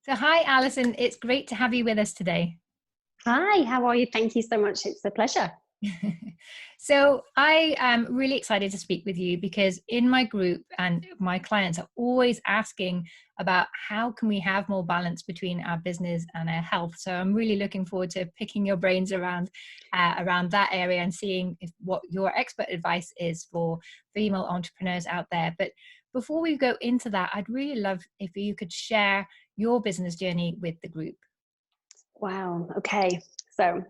So hi, Alison. It's great to have you with us today. Hi, how are you? Thank you so much. It's a pleasure. So I am really excited to speak with you because in my group and my clients are always asking about how can we have more balance between our business and our health. So I'm really looking forward to picking your brains around that area and seeing what your expert advice is for female entrepreneurs out there. But before we go into that, I'd really love if you could share your business journey with the group. Wow. Okay. So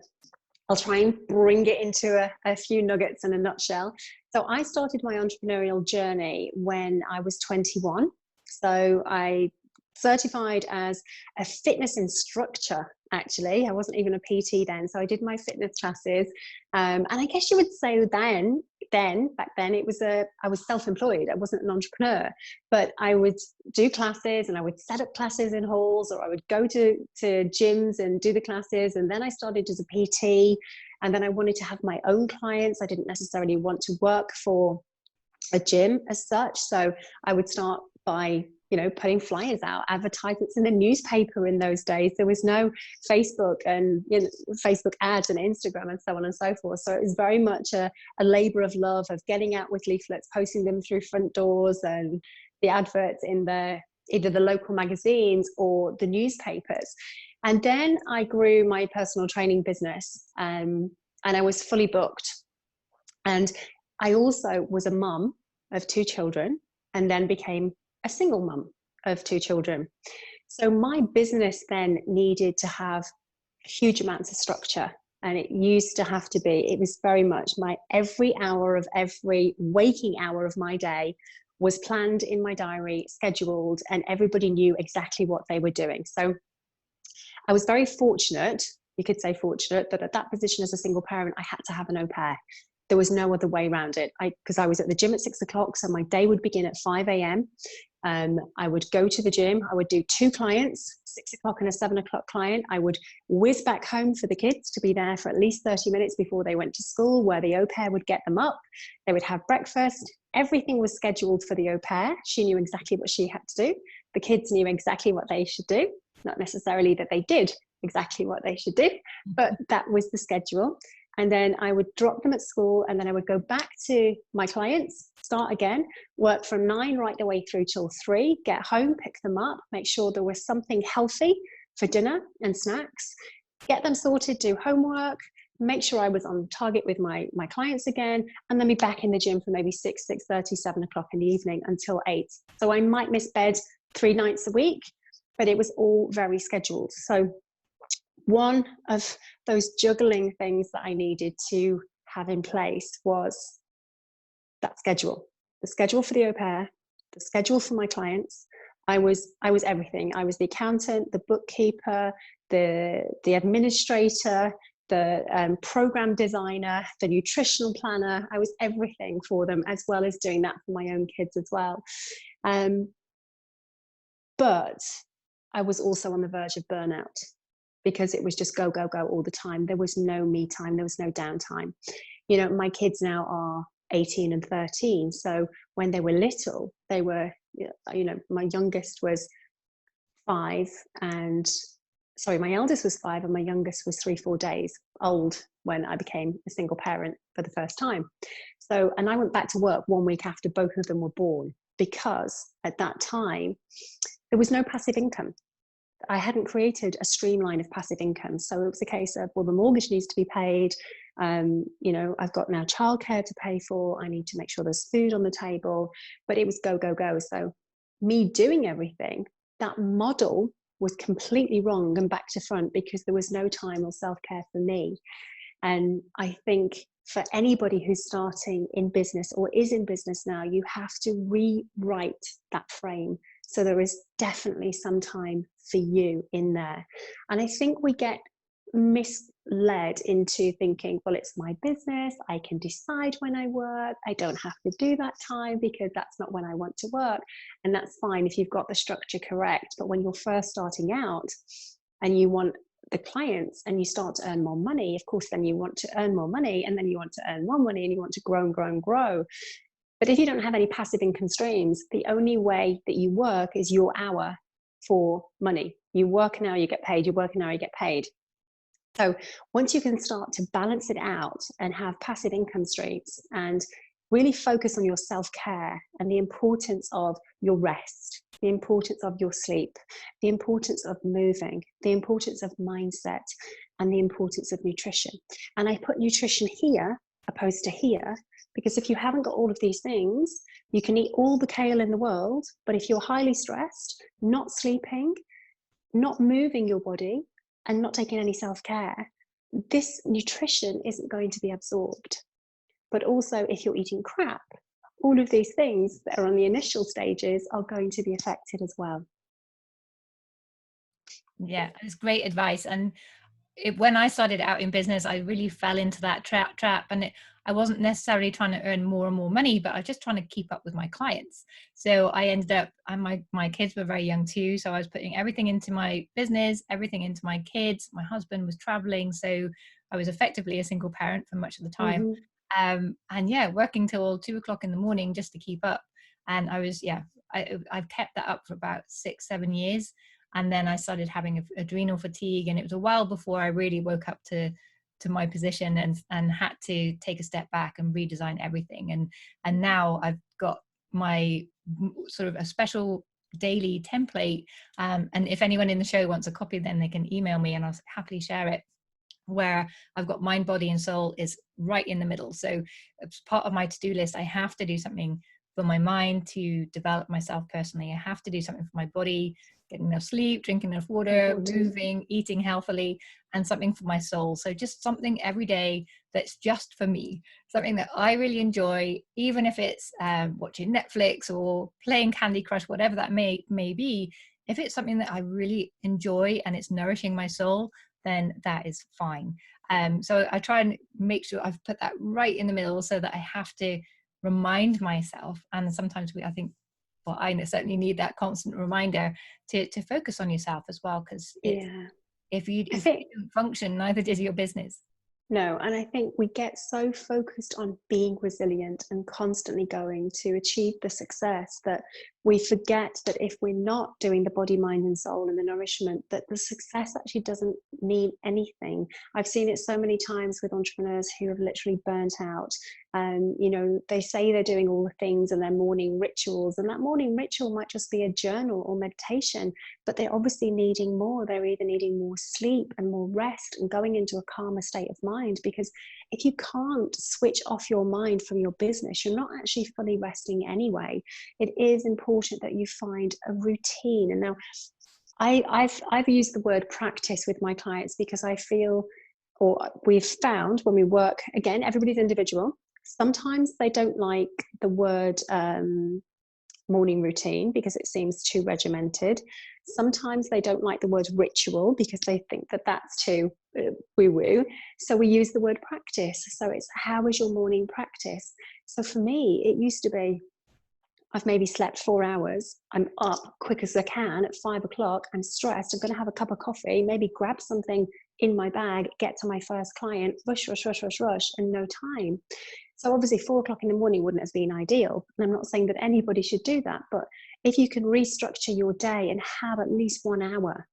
I'll try and bring it into a few nuggets in a nutshell. So I started my entrepreneurial journey when I was 21. So I certified as a fitness instructor. Actually, I wasn't even a PT then, so I did my fitness classes. And I guess you would say back then, I was self-employed. I wasn't an entrepreneur, but I would do classes and I would set up classes in halls, or I would go to gyms and do the classes. And then I started as a PT, and then I wanted to have my own clients. I didn't necessarily want to work for a gym as such. So I would start by, putting flyers out, advertisements in the newspaper. In those days, there was no Facebook and Facebook ads and Instagram and so on and so forth. So it was very much a labor of love of getting out with leaflets, posting them through front doors and the adverts in either the local magazines or the newspapers. And then I grew my personal training business, and I was fully booked. And I also was a mum of two children, and then became a single mum of two children. So my business then needed to have huge amounts of structure. And it used to have to be, it was very much every waking hour of my day was planned in my diary, scheduled, and everybody knew exactly what they were doing. So I was very fortunate, you could say fortunate, that at that position as a single parent, I had to have an au pair. There was no other way around it, because I was at the gym at 6 o'clock. So my day would begin at 5 a.m. I would go to the gym. I would do two clients, 6 o'clock and a 7 o'clock client. I would whiz back home for the kids to be there for at least 30 minutes before they went to school, where the au pair would get them up. They would have breakfast. Everything was scheduled for the au pair. She knew exactly what she had to do. The kids knew exactly what they should do. Not necessarily that they did exactly what they should do, but that was the schedule. And then I would drop them at school, and then I would go back to my clients, start again, work from 9 right the way through till 3, get home, pick them up, make sure there was something healthy for dinner and snacks, get them sorted, do homework, make sure I was on target with my clients again, and then be back in the gym for maybe 6, 6:30, 7 o'clock in the evening until 8. So I might miss bed 3 nights a week, but it was all very scheduled. So one of those juggling things that I needed to have in place was that schedule, the schedule for the au pair, the schedule for my clients. I was everything. I was the accountant, the bookkeeper, the administrator, the program designer, the nutritional planner. I was everything for them, as well as doing that for my own kids as well. But I was also on the verge of burnout, because it was just go, go, go all the time. There was no me time. There was no downtime. My kids now are 18 and 13. So when they were little, they were, my youngest was 5 and, sorry, my eldest was 5 and my youngest was 3-4 days old when I became a single parent for the first time. So, and I went back to work 1 week after both of them were born, because at that time, there was no passive income. I hadn't created a streamline of passive income. So it was a case of, well, the mortgage needs to be paid. I've got now childcare to pay for. I need to make sure there's food on the table, but it was go, go, go. So me doing everything, that model was completely wrong and back to front, because there was no time or self-care for me. And I think for anybody who's starting in business or is in business now, you have to rewrite that frame. So there is definitely some time for you in there. And I think we get misled into thinking, well, it's my business. I can decide when I work. I don't have to do that time because that's not when I want to work. And that's fine if you've got the structure correct. But when you're first starting out and you want the clients and you start to earn more money, of course, then you want to earn more money, and then you want to earn more money, and you want to grow and grow and grow. But if you don't have any passive income streams, the only way that you work is your hour for money. You work an hour, you get paid. You work an hour, you get paid. So once you can start to balance it out and have passive income streams and really focus on your self-care and the importance of your rest, the importance of your sleep, the importance of moving, the importance of mindset, and the importance of nutrition. And I put nutrition here opposed to here, because if you haven't got all of these things, you can eat all the kale in the world, but if you're highly stressed, not sleeping, not moving your body, and not taking any self-care, this nutrition isn't going to be absorbed. But also, if you're eating crap, all of these things that are on the initial stages are going to be affected as well. Yeah, it's great advice. And when I started out in business, I really fell into that trap, and I wasn't necessarily trying to earn more and more money, but I was just trying to keep up with my clients. So I ended up, and my kids were very young too, so I was putting everything into my business, everything into my kids. My husband was traveling, so I was effectively a single parent for much of the time. Mm-hmm. And yeah, working till 2 o'clock in the morning just to keep up. And I was, I've kept that up for about 6-7 years. And then I started having adrenal fatigue, and it was a while before I really woke up to my position and had to take a step back and redesign everything. And now I've got my sort of a special daily template, and if anyone in the show wants a copy, then they can email me and I'll happily share it, where I've got mind, body and soul is right in the middle. So it's part of my to-do list. I have to do something for my mind to develop myself personally. I have to do something for my body, getting enough sleep, drinking enough water, moving, eating healthily, and something for my soul. So just something every day that's just for me, something that I really enjoy, even if it's watching Netflix or playing Candy Crush, whatever that may be. If it's something that I really enjoy and it's nourishing my soul, then that is fine. So I try and make sure I've put that right in the middle, so that I have to remind myself. And sometimes I think, well, I certainly need that constant reminder to focus on yourself as well, because if you don't function, neither does your business. No, and I think we get so focused on being resilient and constantly going to achieve the success that we forget that if we're not doing the body, mind and soul and the nourishment, that the success actually doesn't mean anything. I've seen it so many times with entrepreneurs who have literally burnt out. They say they're doing all the things and their morning rituals, and that morning ritual might just be a journal or meditation, but they're obviously needing more. They're either needing more sleep and more rest and going into a calmer state of mind, because if you can't switch off your mind from your business, you're not actually fully resting anyway. It is important that you find a routine. And now I've used the word practice with my clients, because I feel, or we've found when we work, again, everybody's individual. Sometimes they don't like the word morning routine because it seems too regimented. Sometimes they don't like the word ritual because they think that that's too woo-woo. So we use the word practice. So it's, how is your morning practice? So for me, it used to be, I've maybe slept 4 hours. I'm up quick as I can at 5 o'clock. I'm stressed. I'm going to have a cup of coffee, maybe grab something in my bag, get to my first client, rush, and no time. So obviously 4 o'clock in the morning wouldn't have been ideal. And I'm not saying that anybody should do that, but if you can restructure your day and have at least 1 hour,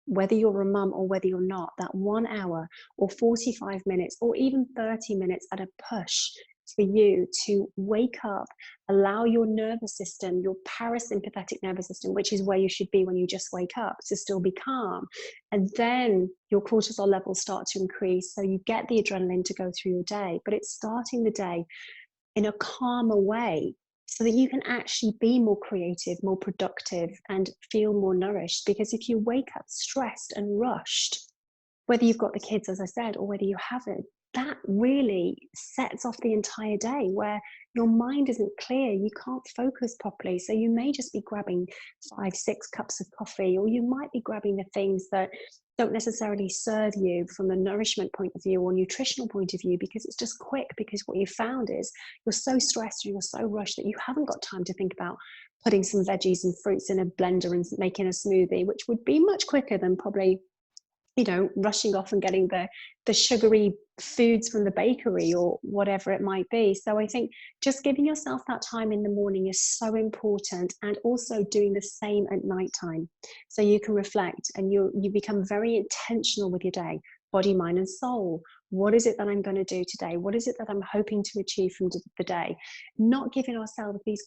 whether you're a mum or whether you're not, that 1 hour or 45 minutes or even 30 minutes at a push for you to wake up, allow your nervous system, your parasympathetic nervous system, which is where you should be when you just wake up, to still be calm. And then your cortisol levels start to increase, so you get the adrenaline to go through your day. But it's starting the day in a calmer way so that you can actually be more creative, more productive, and feel more nourished. Because if you wake up stressed and rushed, whether you've got the kids, as I said, or whether you haven't, that really sets off the entire day, where your mind isn't clear, you can't focus properly. So you may just be grabbing 5-6 cups of coffee, or you might be grabbing the things that don't necessarily serve you from a nourishment point of view or nutritional point of view, because it's just quick. Because what you found is you're so stressed and you're so rushed that you haven't got time to think about putting some veggies and fruits in a blender and making a smoothie, which would be much quicker than probably rushing off and getting the sugary foods from the bakery or whatever it might be. So I think just giving yourself that time in the morning is so important, and also doing the same at nighttime, so you can reflect and you become very intentional with your day, body, mind and soul. What is it that I'm going to do today? What is it that I'm hoping to achieve from the day? Not giving ourselves these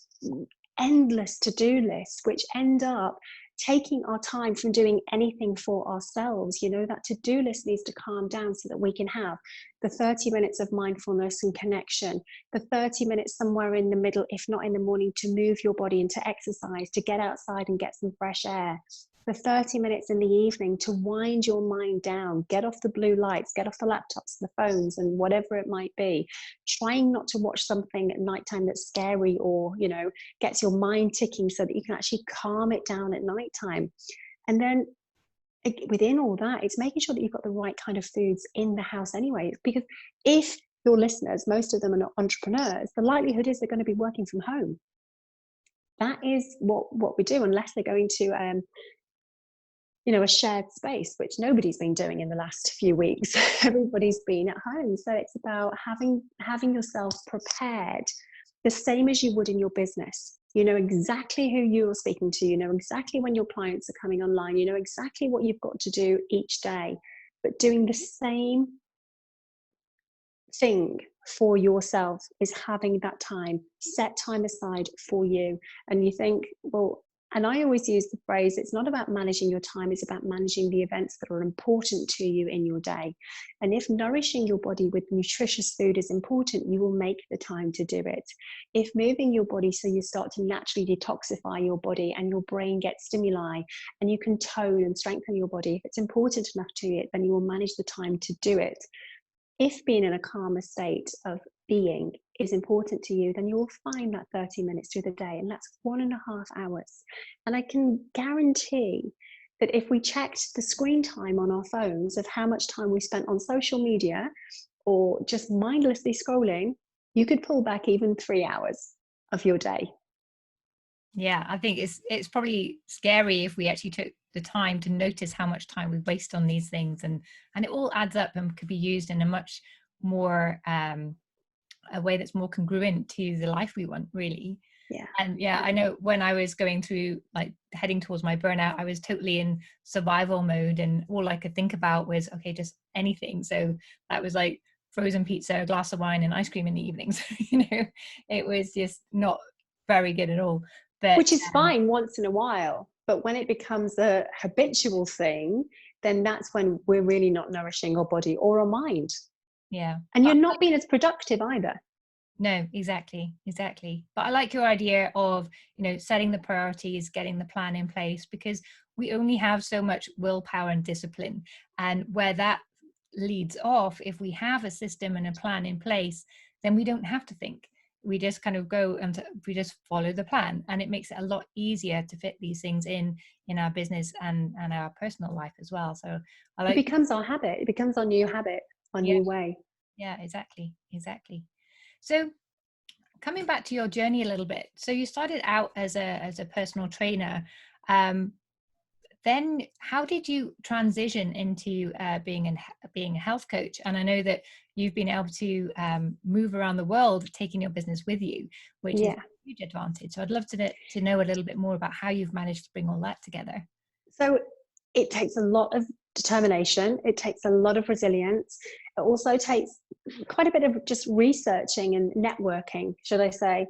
endless to-do lists, which end up taking our time from doing anything for ourselves. That to-do list needs to calm down so that we can have the 30 minutes of mindfulness and connection, the 30 minutes somewhere in the middle, if not in the morning, to move your body and to exercise, to get outside and get some fresh air, the 30 minutes in the evening to wind your mind down, get off the blue lights, get off the laptops, the phones, and whatever it might be. Trying not to watch something at nighttime that's scary or, gets your mind ticking, so that you can actually calm it down at nighttime. And then within all that, it's making sure that you've got the right kind of foods in the house anyway. Because if your listeners, most of them are not entrepreneurs, the likelihood is they're going to be working from home. That is what we do, unless they're going to a shared space, which nobody's been doing in the last few weeks. Everybody's been at home. So it's about having yourself prepared the same as you would in your business. You know exactly who you're speaking to, you know exactly when your clients are coming online, you know exactly what you've got to do each day, but doing the same thing for yourself is having that time, set time aside for you. And you think, well, and I always use the phrase, it's not about managing your time, it's about managing the events that are important to you in your day. And if nourishing your body with nutritious food is important, you will make the time to do it. If moving your body so you start to naturally detoxify your body and your brain gets stimuli and you can tone and strengthen your body, if it's important enough to you, then you will manage the time to do it. If being in a calmer state of being is important to you, then you will find that 30 minutes through the day, and that's 1.5 hours. And I can guarantee that if we checked the screen time on our phones of how much time we spent on social media or just mindlessly scrolling, you could pull back even 3 hours of your day. Yeah, I think it's probably scary if we actually took the time to notice how much time we waste on these things, and it all adds up and could be used in a much more a way that's more congruent to the life we want, really. Yeah. And yeah, I know when I was going through, like, heading towards my burnout, I was totally in survival mode, and all I could think about was, okay, just anything. So that was like frozen pizza, a glass of wine and ice cream in the evenings. It was just not very good at all. But which is fine once in a while, but when it becomes a habitual thing, then that's when we're really not nourishing our body or our mind. yeah, And you're not being as productive either. no, exactly. But I like your idea of, setting the priorities, getting the plan in place, because we only have so much willpower and discipline. And where that leads off, if we have a system and a plan in place, then we don't have to think. We just kind of go and we just follow the plan, and it makes it a lot easier to fit these things in our business and our personal life as well. So It becomes our habit. It becomes our new habit, our new way. Yeah, exactly. So coming back to your journey a little bit, so you started out as a personal trainer. Then how did you transition into being a health coach? And I know that you've been able to move around the world, taking your business with you, which is a huge advantage. So I'd love to know a little bit more about how you've managed to bring all that together. So it takes a lot of determination. It takes a lot of resilience. It also takes quite a bit of just researching and networking, should I say.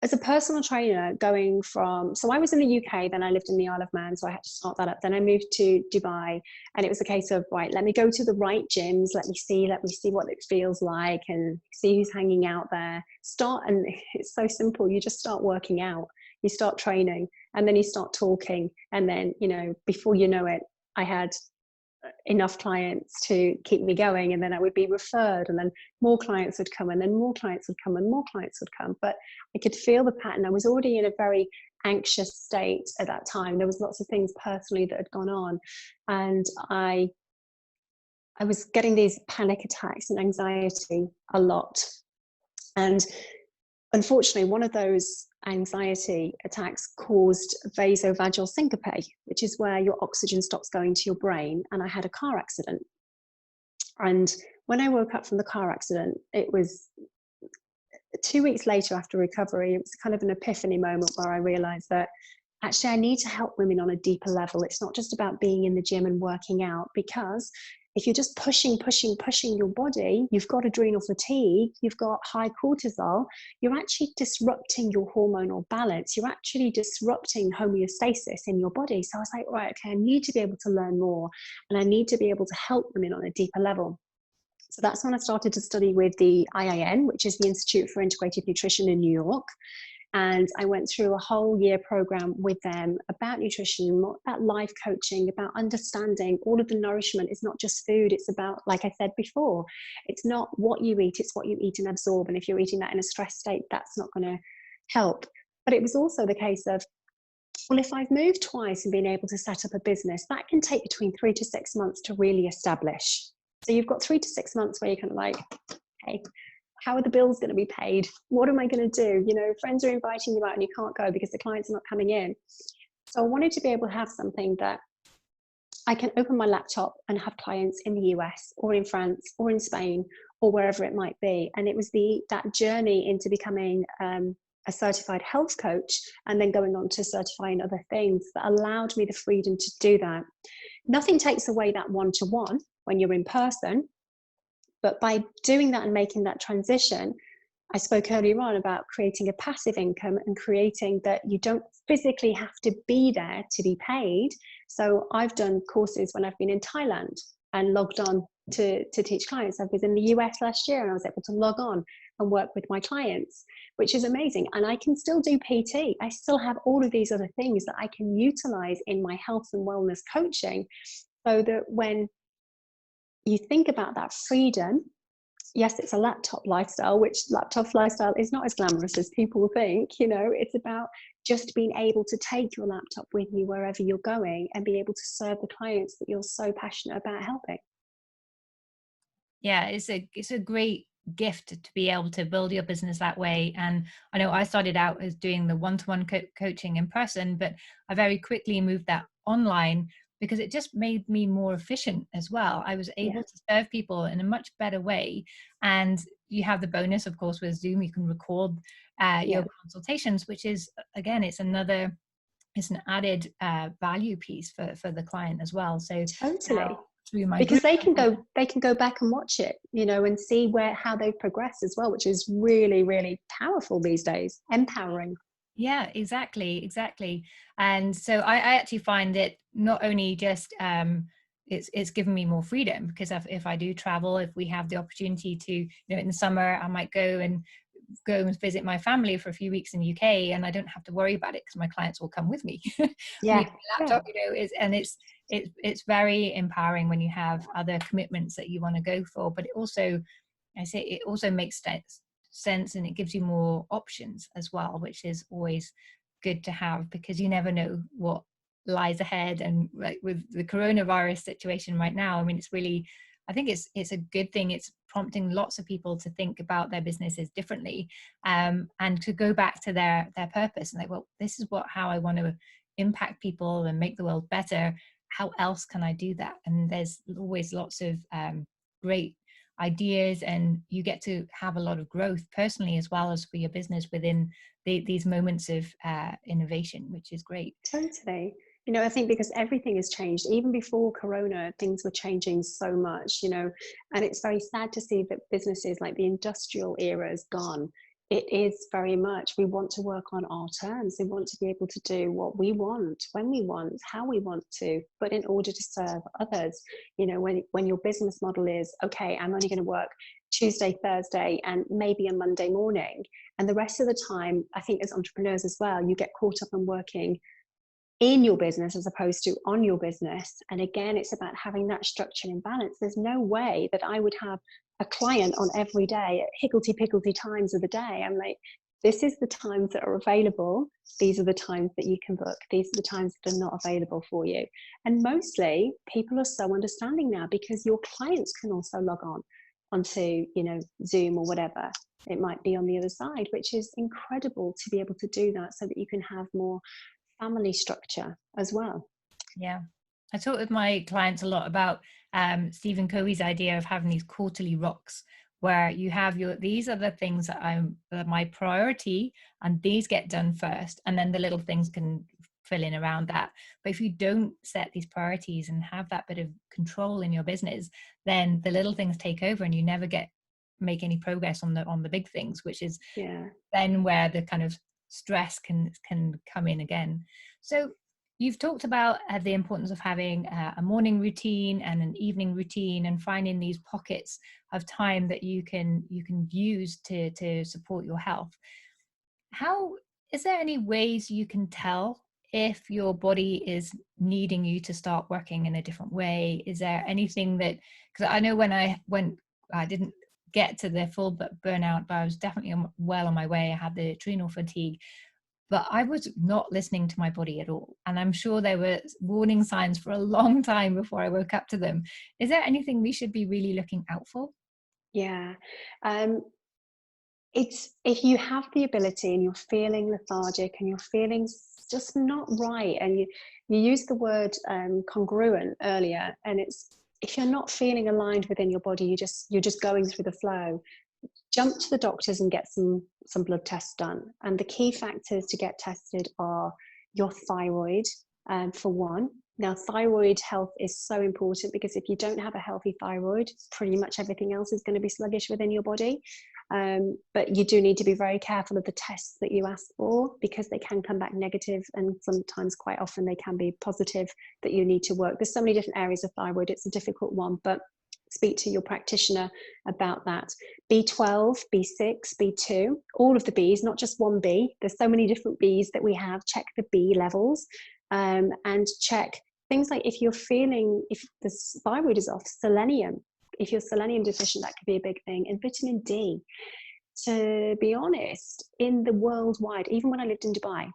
As a personal trainer, so I was in the UK, then I lived in the Isle of Man, so I had to start that up. Then I moved to Dubai, and it was a case of, right, let me go to the right gyms, let me see what it feels like and see who's hanging out there. And it's so simple. You just start working out, you start training, and then you start talking. And then, before you know it, I had enough clients to keep me going, and then I would be referred, and then more clients would come, and then more clients would come, and more clients would come. But I could feel the pattern. I was already in a very anxious state at that time. There was lots of things personally that had gone on, and I was getting these panic attacks and anxiety a lot. And unfortunately, one of those anxiety attacks caused vasovagal syncope, which is where your oxygen stops going to your brain. And I had a car accident. And when I woke up from the car accident, it was 2 weeks later after recovery. It was kind of an epiphany moment where I realized that actually I need to help women on a deeper level. It's not just about being in the gym and working out, because if you're just pushing your body, you've got adrenal fatigue, you've got high cortisol, you're actually disrupting your hormonal balance. You're actually disrupting homeostasis in your body. So I was like, right, okay, I need to be able to learn more, and I need to be able to help women on a deeper level. So that's when I started to study with the IIN, which is the Institute for Integrative Nutrition in New York. And I went through a whole year program with them about nutrition, about life coaching, about understanding all of the nourishment is not just food. It's about, like I said before, it's not what you eat, it's what you eat and absorb. And if you're eating that in a stress state, that's not going to help. But it was also the case of, well, if I've moved twice and been able to set up a business, that can take between 3 to 6 months to really establish. So you've got 3 to 6 months where you're kind of like, hey, how are the bills going to be paid? What am I going to do? You know, friends are inviting you out and you can't go because the clients are not coming in. So I wanted to be able to have something that I can open my laptop and have clients in the US or in France or in Spain or wherever it might be. And it was that journey into becoming a certified health coach and then going on to certifying other things that allowed me the freedom to do that. Nothing takes away that one-to-one when you're in person, but by doing that and making that transition, I spoke earlier on about creating a passive income and creating that you don't physically have to be there to be paid. So I've done courses when I've been in Thailand and logged on to teach clients. I was in the US last year and I was able to log on and work with my clients, which is amazing. And I can still do PT. I still have all of these other things that I can utilize in my health and wellness coaching, so that when you think about that freedom, yes, it's a laptop lifestyle, which laptop lifestyle is not as glamorous as people think. You know, it's about just being able to take your laptop with you wherever you're going and be able to serve the clients that you're so passionate about helping. Yeah, it's a great gift to be able to build your business that way. And I know I started out as doing the one-to-one coaching in person, but I very quickly moved that online because it just made me more efficient as well. I was able to serve people in a much better way. And you have the bonus, of course, with Zoom, you can record your consultations, which is, again, it's an added value piece for the client as well. So Totally. through my Because group, they can go back and watch it, you know, and see how they've progressed as well, which is really, really powerful these days, empowering. yeah, exactly. And so I actually find it not only just it's given me more freedom, because if I do travel, if we have the opportunity to, you know, in the summer I might go and visit my family for a few weeks in the UK, and I don't have to worry about it because my clients will come with me. Yeah. Laptop, you know, it's very empowering when you have other commitments that you want to go for, but it also, I say, it also makes sense, and it gives you more options as well, which is always good to have, because you never know what lies ahead. And like with the coronavirus situation right now, I mean, it's really, I think it's a good thing. It's prompting lots of people to think about their businesses differently, and to go back to their purpose and like, well, this is how I want to impact people and make the world better. How else can I do that? And there's always lots of great ideas, and you get to have a lot of growth personally as well as for your business within these moments of innovation, which is great. Totally. You know, I think because everything has changed, even before Corona, things were changing so much, you know, and it's very sad to see that businesses, like the industrial era, is gone. It is very much, we want to work on our terms. We want to be able to do what we want, when we want, how we want to, but in order to serve others. You know, when your business model is, okay, I'm only going to work Tuesday, Thursday, and maybe a Monday morning, and the rest of the time, I think as entrepreneurs as well, you get caught up in working in your business as opposed to on your business. And again, it's about having that structure and balance. There's no way that I would have a client on every day at higgledy-piggledy times of the day. I'm like, this is the times that are available. These are the times that you can book. These are the times that are not available for you. And mostly people are so understanding now, because your clients can also log on onto, you know, Zoom or whatever it might be on the other side, which is incredible to be able to do that, so that you can have more family structure as well. Yeah, I talk with my clients a lot about Stephen Covey's idea of having these quarterly rocks, where you have these are the things that are my priority, and these get done first, and then the little things can fill in around that. But if you don't set these priorities and have that bit of control in your business, then the little things take over, and you never make any progress on the big things, which is then where the kind of stress can come in again. So you've talked about the importance of having a morning routine and an evening routine, and finding these pockets of time that you can use to support your health. How is there any ways you can tell if your body is needing you to start working in a different way? Is there anything that, because I know when I didn't get to the full burnout, but I was definitely well on my way. I had the adrenal fatigue, but I was not listening to my body at all. And I'm sure there were warning signs for a long time before I woke up to them. Is there anything we should be really looking out for? Yeah. It's if you have the ability and you're feeling lethargic and you're feeling just not right, and you use the word congruent earlier, and it's if you're not feeling aligned within your body, you're just going through the flow, jump to the doctors and get some blood tests done. And the key factors to get tested are your thyroid, for one. Now, thyroid health is so important, because if you don't have a healthy thyroid, pretty much everything else is going to be sluggish within your body. But you do need to be very careful of the tests that you ask for, because they can come back negative, and sometimes, quite often, they can be positive, that you need to work. There's so many different areas of thyroid. It's a difficult one, but speak to your practitioner about that. B12, B6, B2, all of the Bs, not just one B. There's so many different Bs that we have. Check the B levels, and check things like if the thyroid is off, selenium. If you're selenium deficient, that could be a big thing. And vitamin D. To be honest, in the worldwide, even when I lived in Dubai,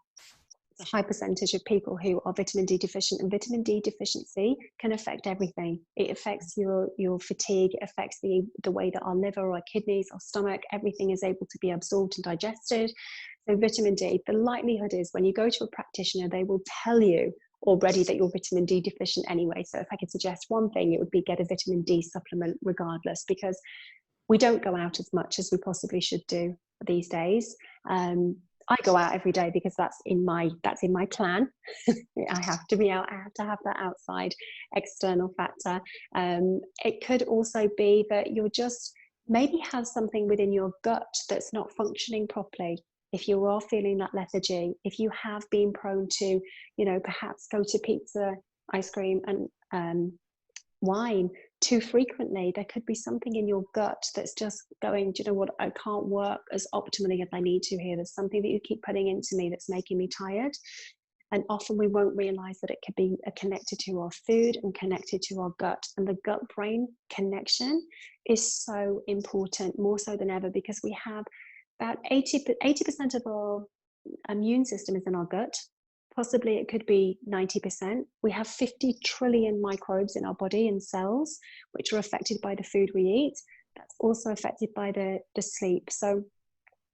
a high percentage of people who are vitamin D deficient, and vitamin D deficiency can affect everything. It affects your fatigue, it affects the way that our liver, our kidneys, our stomach, everything is able to be absorbed and digested. So vitamin D, the likelihood is when you go to a practitioner, they will tell you already that you're vitamin D deficient anyway. So if I could suggest one thing, it would be get a vitamin D supplement regardless, because we don't go out as much as we possibly should do these days. I go out every day because that's in my plan. I have to be out. I have to have that outside external factor. It could also be that you're just maybe have something within your gut that's not functioning properly. If you are feeling that lethargy, if you have been prone to, perhaps go to pizza, ice cream, and wine too frequently, there could be something in your gut that's just going, do you know what, I can't work as optimally as I need to here. There's something that you keep putting into me that's making me tired. And often we won't realize that it could be connected to our food and connected to our gut. And the gut-brain connection is so important, more so than ever, because we have about 80% of our immune system is in our gut. Possibly it could be 90%. We have 50 trillion microbes in our body and cells, which are affected by the food we eat. That's also affected by the sleep. So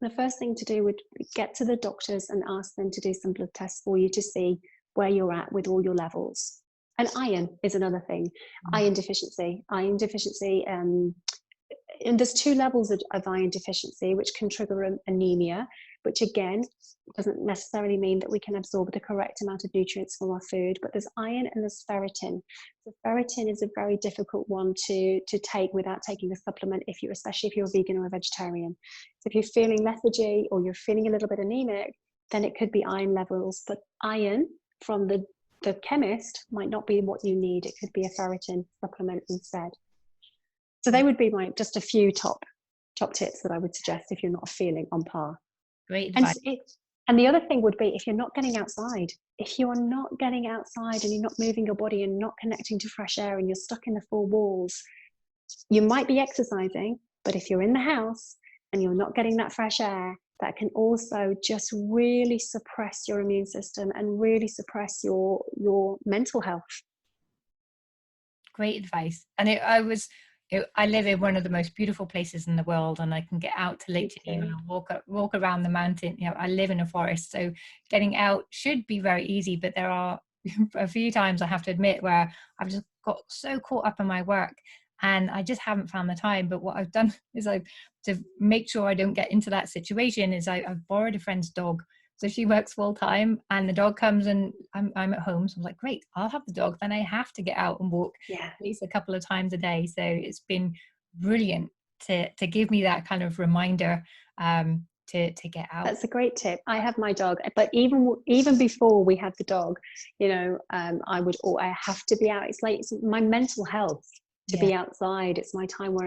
the first thing to do would get to the doctors and ask them to do some blood tests for you to see where you're at with all your levels. And iron is another thing. Iron deficiency, and there's two levels of iron deficiency, which can trigger anemia, which again doesn't necessarily mean that we can absorb the correct amount of nutrients from our food. But there's iron and there's ferritin. So ferritin is a very difficult one to take without taking a supplement, especially if you're a vegan or a vegetarian. So if you're feeling lethargy or you're feeling a little bit anemic, then it could be iron levels. But iron from the chemist might not be what you need. It could be a ferritin supplement instead. So they would be just a few top tips that I would suggest if you're not feeling on par. Great advice. And and the other thing would be, if you're not getting outside, if you are not getting outside and you're not moving your body and not connecting to fresh air and you're stuck in the four walls, you might be exercising, but if you're in the house and you're not getting that fresh air, that can also just really suppress your immune system and really suppress your mental health. Great advice. And I live in one of the most beautiful places in the world, and I can get out to Lake Geneva and walk around the mountain. I live in a forest, so getting out should be very easy, but there are a few times, I have to admit, where I've just got so caught up in my work and I just haven't found the time. But what I've done is to make sure I don't get into that situation is I've borrowed a friend's dog. So she works full time and the dog comes and I'm at home. So I'm like, great, I'll have the dog. Then I have to get out and walk Yeah. at least a couple of times a day. So it's been brilliant to give me that kind of reminder to get out. That's a great tip. I have my dog, but even before we had the dog, I have to be out. It's my mental health to be outside. It's my time where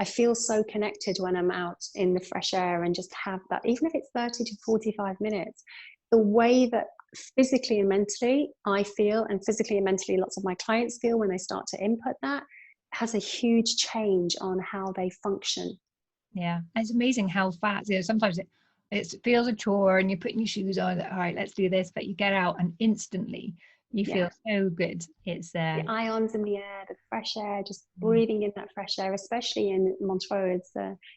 I feel so connected when I'm out in the fresh air and just have that, even if it's 30 to 45 minutes, the way that physically and mentally I feel, and physically and mentally lots of my clients feel when they start to input that, has a huge change on how they function. Yeah, it's amazing how fast, sometimes it feels a chore and you're putting your shoes on, all right, let's do this, but you get out and instantly you feel so good. It's the ions in the air, the fresh air, just breathing in that fresh air, especially in Montreux,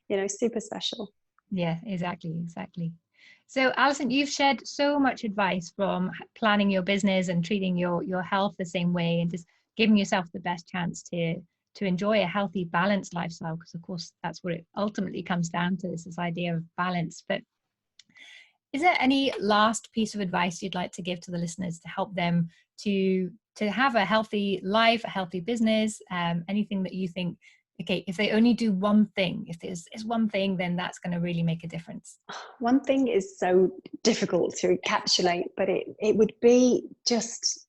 it's super special. Yeah, exactly. So Alison, you've shared so much advice from planning your business and treating your health the same way and just giving yourself the best chance to enjoy a healthy, balanced lifestyle, because of course that's what it ultimately comes down to, is this idea of balance. But is there any last piece of advice you'd like to give to the listeners to help them to have a healthy life, a healthy business, anything that you think, okay, if they only do one thing, if there's one thing, then that's going to really make a difference? One thing is so difficult to encapsulate, but it would be just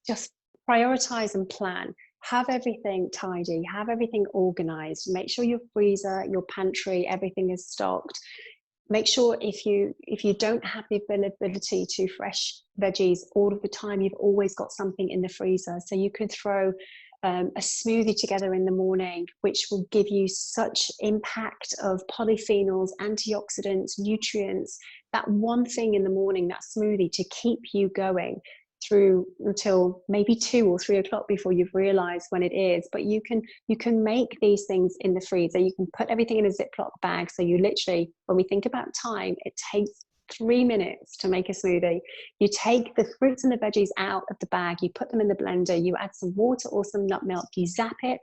prioritize and plan. Have everything tidy, have everything organized, make sure your freezer, your pantry, everything is stocked. Make sure if you don't have the availability to fresh veggies all of the time, you've always got something in the freezer. So you could throw a smoothie together in the morning, which will give you such impact of polyphenols, antioxidants, nutrients. That one thing in the morning, that smoothie, to keep you going through until maybe 2 or 3 o'clock before you've realized when it is. But you can make these things in the freezer. You can put everything in a Ziploc bag. So you literally, when we think about time, it takes 3 minutes to make a smoothie. You take the fruits and the veggies out of the bag, you put them in the blender, you add some water or some nut milk, you zap it,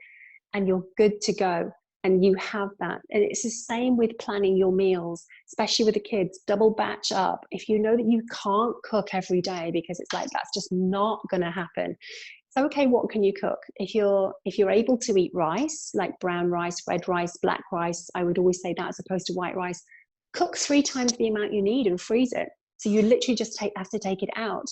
and you're good to go. And you have that. And it's the same with planning your meals, especially with the kids. Double batch up. If you know that you can't cook every day, because it's like, that's just not going to happen. So, okay, what can you cook? If you're able to eat rice, like brown rice, red rice, black rice, I would always say that as opposed to white rice. Cook 3 times the amount you need and freeze it. So you literally just have to take it out.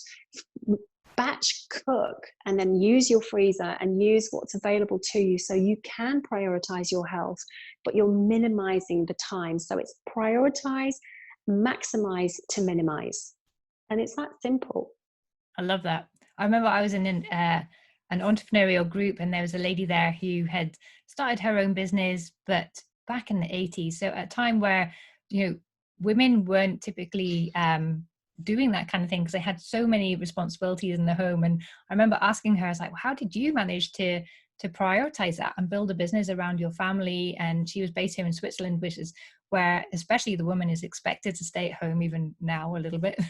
Batch cook and then use your freezer and use what's available to you, so you can prioritize your health, but you're minimizing the time. So it's prioritize, maximize to minimize. And it's that simple. I love that. I remember I was in an entrepreneurial group, and there was a lady there who had started her own business, but back in the 80s. So at a time where, women weren't typically doing that kind of thing because they had so many responsibilities in the home. And I remember asking her, I was like, well, how did you manage to prioritize that and build a business around your family? And she was based here in Switzerland, which is where especially the woman is expected to stay at home, even now a little bit.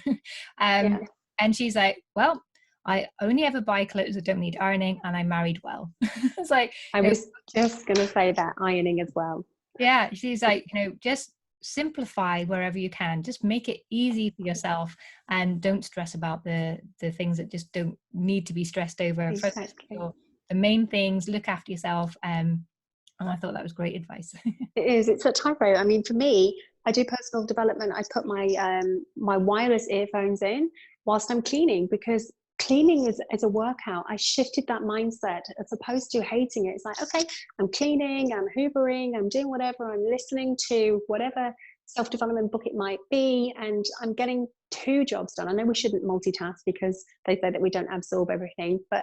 And she's like, well, I only ever buy clothes that don't need ironing, and I married well. It's like, I was just going to say that, ironing as well. Yeah, she's like, just simplify wherever you can. Just make it easy for yourself, and don't stress about the things that just don't need to be stressed over. Exactly. The main things, look after yourself. And I thought that was great advice. It is. It's a tightrope. I mean, for me, I do personal development. I put my wireless earphones in whilst I'm cleaning, because cleaning is a workout. I shifted that mindset as opposed to hating it. It's like, okay, I'm cleaning, I'm hoovering, I'm doing whatever, I'm listening to whatever self-development book it might be, and I'm getting 2 jobs done. I know we shouldn't multitask because they say that we don't absorb everything, but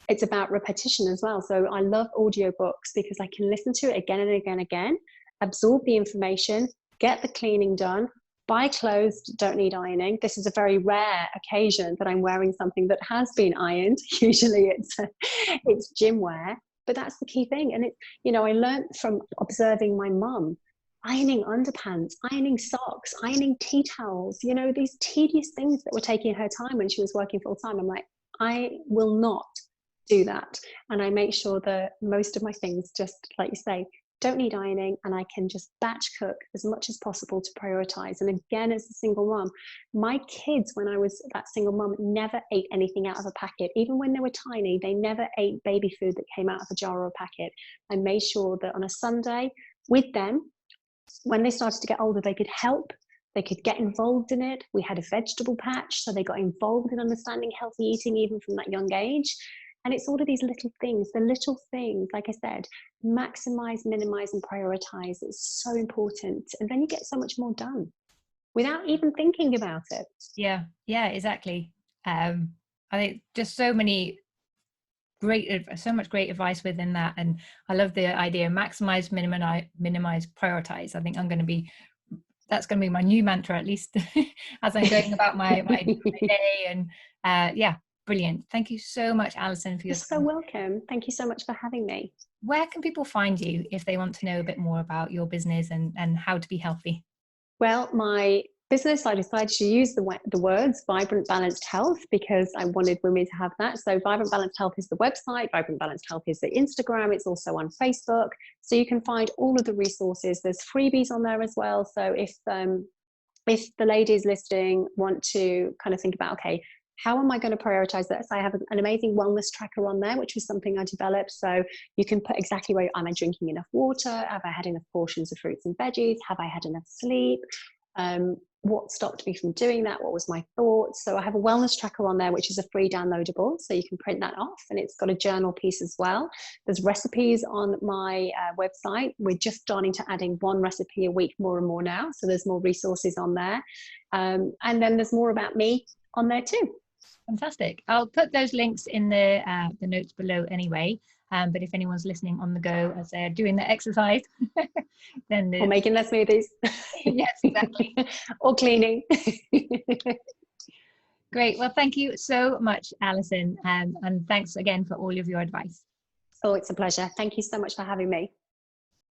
it's about repetition as well. So I love audiobooks because I can listen to it again and again and again, absorb the information, get the cleaning done, buy clothes that don't need ironing. This is a very rare occasion that I'm wearing something that has been ironed. Usually it's gym wear, but that's the key thing. And I learned from observing my mum, ironing underpants, ironing socks, ironing tea towels, these tedious things that were taking her time when she was working full time. I'm like, I will not do that. And I make sure that most of my things, just like you say, don't need ironing, and I can just batch cook as much as possible to prioritize. And again, as a single mom, my kids, when I was that single mom, never ate anything out of a packet. Even when they were tiny, they never ate baby food that came out of a jar or a packet. I made sure that on a Sunday with them, when they started to get older, they could help. They could get involved in it. We had a vegetable patch, so they got involved in understanding healthy eating even from that young age. And it's all of these little things, the little things, like I said, maximize, minimize, and prioritize. It's so important. And then you get so much more done without even thinking about it. Yeah, exactly. I think just so much great advice within that. And I love the idea, maximize, minimize, prioritize. I think that's going to be my new mantra, at least as I'm going about my day. And yeah, brilliant. Thank you so much, Alison, for your time. You're so welcome. Thank you so much for having me. Where can people find you if they want to know a bit more about your business and how to be healthy? Well, my business, I decided to use the words vibrant balanced health because I wanted women to have that. So Vibrant Balanced Health is the website, Vibrant Balanced Health is the Instagram, it's also on Facebook. So you can find all of the resources. There's freebies on there as well. So if the ladies listening want to kind of think about, okay, how am I going to prioritize this? I have an amazing wellness tracker on there, which was something I developed. So you can put exactly where, am I drinking enough water? Have I had enough portions of fruits and veggies? Have I had enough sleep? What stopped me from doing that? What was my thoughts? So I have a wellness tracker on there, which is a free downloadable. So you can print that off, and it's got a journal piece as well. There's recipes on my website. We're just starting to adding one recipe a week more and more now. So there's more resources on there. And then there's more about me on there too. Fantastic. I'll put those links in the notes below anyway. But if anyone's listening on the go as they're doing the exercise, then or making their smoothies. Yes, exactly. Or cleaning. Great. Well, thank you so much, Alison. And thanks again for all of your advice. Oh, it's a pleasure. Thank you so much for having me.